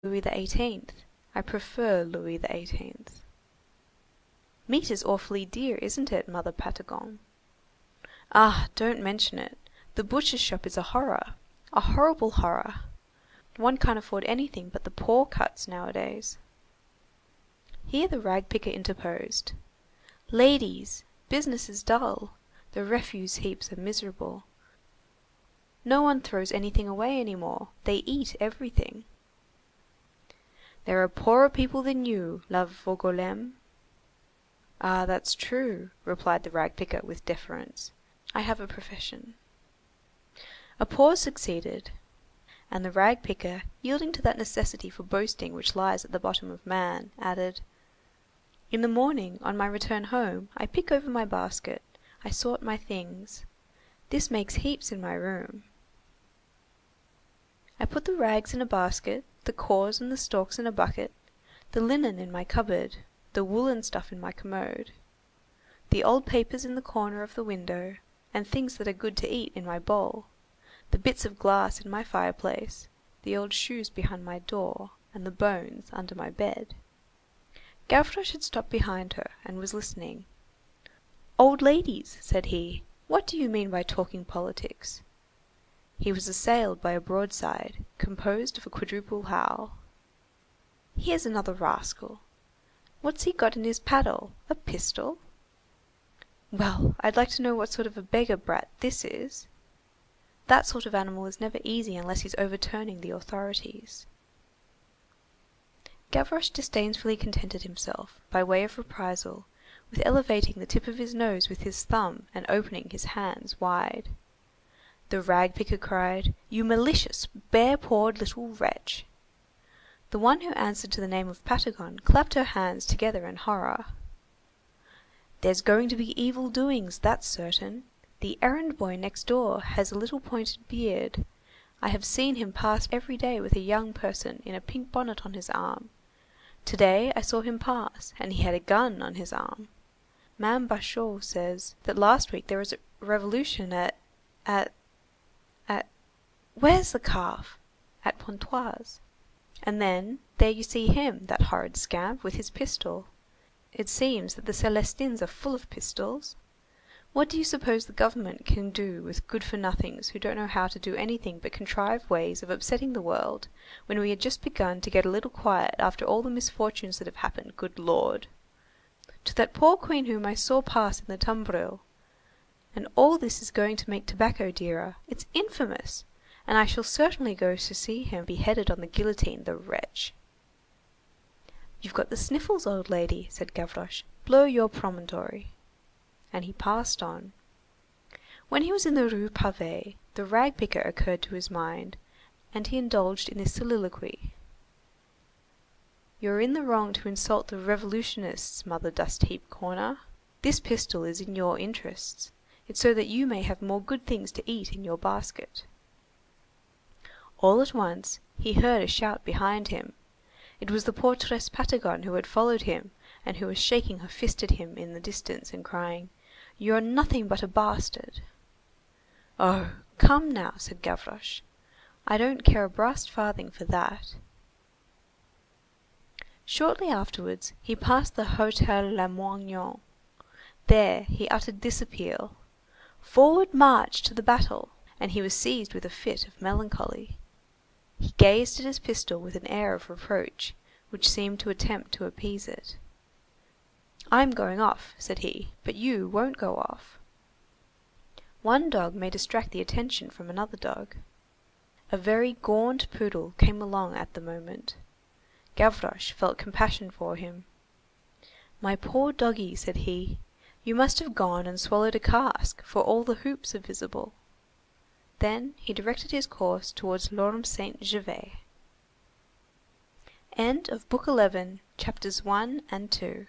Louis XVIII. I prefer Louis XVIII." "Meat is awfully dear, isn't it, Mother Patagon?" "Ah! don't mention it. The butcher's shop is a horror. A horrible horror. One can't afford anything but the poor cuts nowadays." Here the rag picker interposed:— "Ladies, business is dull. The refuse heaps are miserable. No one throws anything away any more. They eat everything." "There are poorer people than you, la Vaugoulême." "Ah, that's true," replied the rag picker with deference. "I have a profession." A pause succeeded, and the rag picker, yielding to that necessity for boasting which lies at the bottom of man, added:— "In the morning, on my return home, I pick over my basket, I sort my things. This makes heaps in my room. I put the rags in a basket, the cores and the stalks in a bucket, the linen in my cupboard, the woollen stuff in my commode, the old papers in the corner of the window, and things that are good to eat in my bowl, the bits of glass in my fireplace, the old shoes behind my door, and the bones under my bed." Gavroche had stopped behind her, and was listening. "Old ladies," said he, "what do you mean by talking politics?" He was assailed by a broadside, composed of a quadruple howl. "Here's another rascal. What's he got in his paddle? A pistol? Well, I'd like to know what sort of a beggar brat this is. That sort of animal is never easy unless he's overturning the authorities." Gavroche disdainfully contented himself, by way of reprisal, with elevating the tip of his nose with his thumb and opening his hands wide. The rag picker cried:— "You malicious, bare-pawed little wretch!" The one who answered to the name of Patagon clapped her hands together in horror. "There's going to be evil doings, that's certain. The errand boy next door has a little pointed beard. I have seen him pass every day with a young person in a pink bonnet on his arm. To-day I saw him pass, and he had a gun on his arm. Mame Bachot says that last week there was a revolution at where's the calf? At Pontoise. And then, there you see him, that horrid scamp, with his pistol. It seems that the Célestins are full of pistols. What do you suppose the government can do with good-for-nothings who don't know how to do anything but contrive ways of upsetting the world, when we had just begun to get a little quiet after all the misfortunes that have happened, good Lord! To that poor queen whom I saw pass in the tumbril. And all this is going to make tobacco dearer. It's infamous! And I shall certainly go to see him beheaded on the guillotine, the wretch." "You've got the sniffles, old lady," said Gavroche. "Blow your promontory." And he passed on. When he was in the Rue Pavée, the rag picker occurred to his mind, and he indulged in this soliloquy:— "You're in the wrong to insult the revolutionists, Mother Dust Heap Corner. This pistol is in your interests. It's so that you may have more good things to eat in your basket." All at once, he heard a shout behind him. It was the portress Patagon who had followed him, and who was shaking her fist at him in the distance and crying:— "You're nothing but a bastard." "Oh, come now," said Gavroche. "I don't care a brass farthing for that." Shortly afterwards, he passed the Hôtel Lamoignon. There, he uttered this appeal:— "Forward march to the battle!" And he was seized with a fit of melancholy. He gazed at his pistol with an air of reproach, which seemed to attempt to appease it. "I'm going off," said he, "but you won't go off." One dog may distract the attention from another dog. A very gaunt poodle came along at the moment. Gavroche felt compassion for him. "My poor doggy," said he, "you must have gone and swallowed a cask, for all the hoops are visible." Then he directed his course towards L'Orme Saint-Gervais. End of Book 11, Chapters 1 and 2.